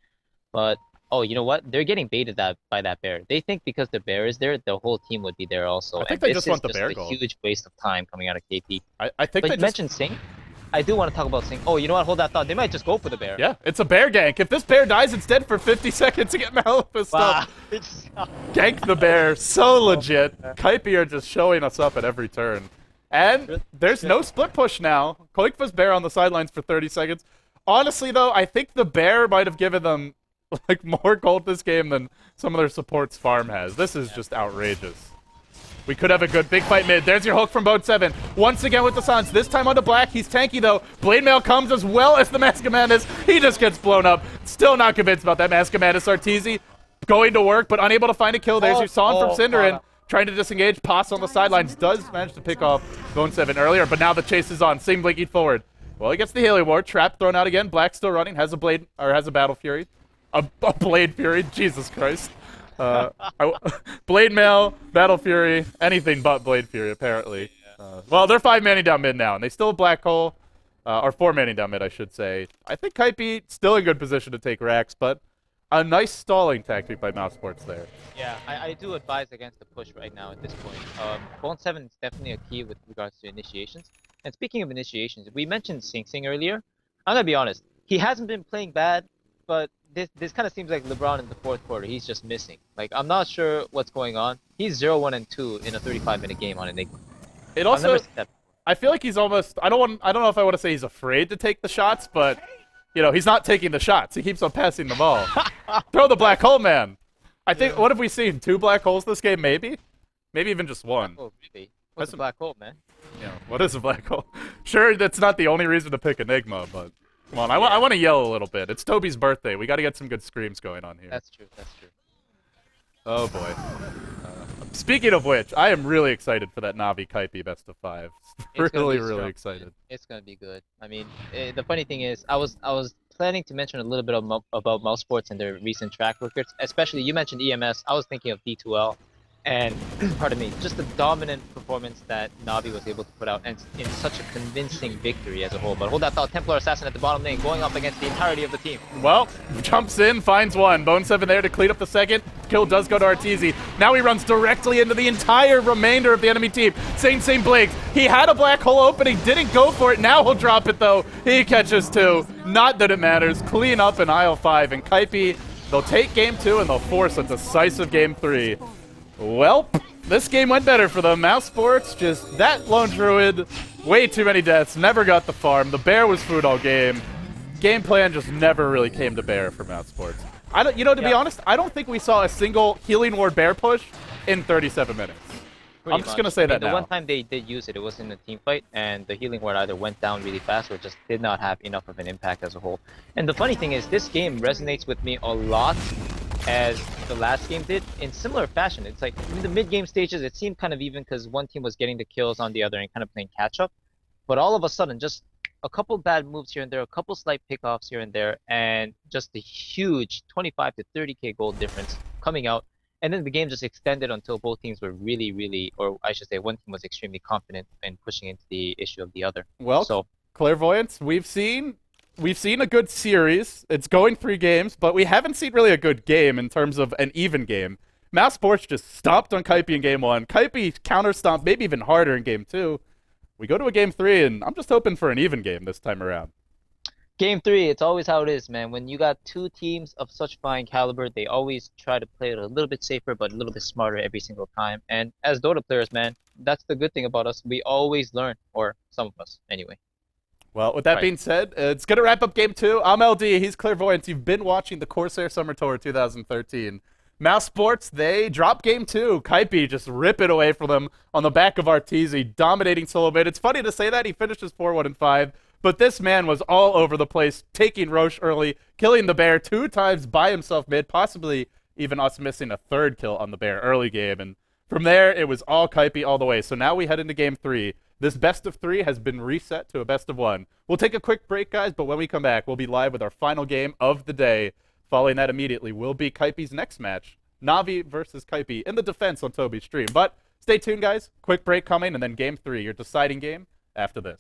But oh, you know what? They're getting baited by that bear. They think because the bear is there, the whole team would be there also. I think they just want the bear gold. This is just a huge waste of time coming out of KP. I think but you mentioned Sing. I do want to talk about Sing. Oh, you know what? Hold that thought. They might just go for the bear. Yeah, it's a bear gank. If this bear dies, it's dead for 50 seconds to get Malphus up. Gank the bear. So legit. Kaipi are just showing us up at every turn. And there's no split push now. Koikva's bear on the sidelines for 30 seconds. Honestly, though, I think the bear might have given them like more gold this game than some of their support's farm has. This is just outrageous. We could have a good big fight mid. There's your hook from Boat 7. Once again with the Suns. This time onto Black. He's tanky, though. Blade Mail comes as well as the Mask of Madness. He just gets blown up. Still not convinced about that Mask of Madness. Arteezy going to work, but unable to find a kill. There's your Son from Cinderin. Trying to disengage. Pass on the sidelines. Does manage to pick off Bone 7 earlier, but now the chase is on. Sing blinking forward. Well, he gets the Helium Ward. Trap thrown out again. Black still running. Has a blade, or has a Battle Fury. A Blade Fury. Jesus Christ. Blade Mail, Battle Fury, anything but Blade Fury, apparently. Well, they're 5-manning down mid now, and they still have Black Hole. Or 4-manning down mid, I should say. I think Kaipi still in good position to take Rax, but a nice stalling tactic by Mousesports there. Yeah, I do advise against the push right now at this point. Bone 7 is definitely a key with regards to initiations. And speaking of initiations, we mentioned Sing Sing earlier. I'm gonna be honest, he hasn't been playing bad, but this kind of seems like LeBron in the 4th quarter. He's just missing. Like, I'm not sure what's going on. He's 0-1-2 in a 35-minute game on Enigma. It also, I feel like he's almost, I don't know if I want to say he's afraid to take the shots, but you know, he's not taking the shots. He keeps on passing the ball. Throw the black hole, man. I think, what have we seen? 2 black holes this game, maybe? Maybe even just 1. Oh, really? What's a black hole, man? Yeah, what is a black hole? Sure, that's not the only reason to pick Enigma, but come on, I want to yell a little bit. It's Toby's birthday. We got to get some good screams going on here. That's true, that's true. Oh, boy. Speaking of which, I am really excited for that Navi Kaipi best of 5. Really excited. It's gonna be good. I mean, the funny thing is, I was planning to mention a little bit about Mousesports and their recent track records. Especially, you mentioned EMS. I was thinking of D2L, And pardon me, just the dominant performance that Navi was able to put out, and in such a convincing victory as a whole. But hold that thought, Templar Assassin at the bottom lane, going up against the entirety of the team. Well, jumps in, finds one. Bone 7 there to clean up the second. Kill does go to Arteezy. Now he runs directly into the entire remainder of the enemy team. Same Blades. He had a black hole opening, didn't go for it. Now he'll drop it though. He catches 2. Not that it matters. Clean up in aisle 5. And Kaipi, they'll take game 2 and they'll force a decisive game 3. Well, this game went better for them. Mousesports, just that lone druid, way too many deaths, never got the farm. The bear was food all game. Game plan just never really came to bear for Mousesports. To be honest, I don't think we saw a single healing ward bear push in 37 minutes. I'm just going to say that now. The one time they did use it, it was in a team fight, and the healing ward either went down really fast or just did not have enough of an impact as a whole. And the funny thing is, this game resonates with me a lot as the last game did, in similar fashion. It's like, in the mid-game stages, it seemed kind of even because one team was getting the kills on the other and kind of playing catch-up. But all of a sudden, just a couple bad moves here and there, a couple slight pickoffs here and there, and just a huge 25 to 30k gold difference coming out. And then the game just extended until both teams were really, or I should say one team was extremely confident in pushing into the issue of the other. Well, so Clairvoyance, we've seen a good series. It's going 3 games, but we haven't seen really a good game in terms of an even game. Mousesports just stomped on Kaipi in game 1. Kaipi counter-stomped maybe even harder in game 2. We go to a game 3, and I'm just hoping for an even game this time around. Game 3, it's always how it is, man. When you got 2 teams of such fine caliber, they always try to play it a little bit safer, but a little bit smarter every single time. And as Dota players, man, that's the good thing about us. We always learn, or some of us, anyway. Well, with that being said, it's going to wrap up game 2. I'm LD, he's Clairvoyance. You've been watching the Corsair Summer Tour 2013. Mousesports, they drop game 2. Kaipi just rip it away from them on the back of Arteezy, dominating solo mid. It's funny to say that. He finishes 4-1-5. But this man was all over the place, taking Roche early, killing the bear 2 times by himself mid, possibly even us missing a 3rd kill on the bear early game. And from there, it was all Kaipi all the way. So now we head into game 3. This best of 3 has been reset to a best of 1. We'll take a quick break, guys, but when we come back, we'll be live with our final game of the day. Following that immediately will be Kaipi's next match, Navi versus Kaipi in the defense on Toby's stream. But stay tuned, guys. Quick break coming, and then game 3, your deciding game after this.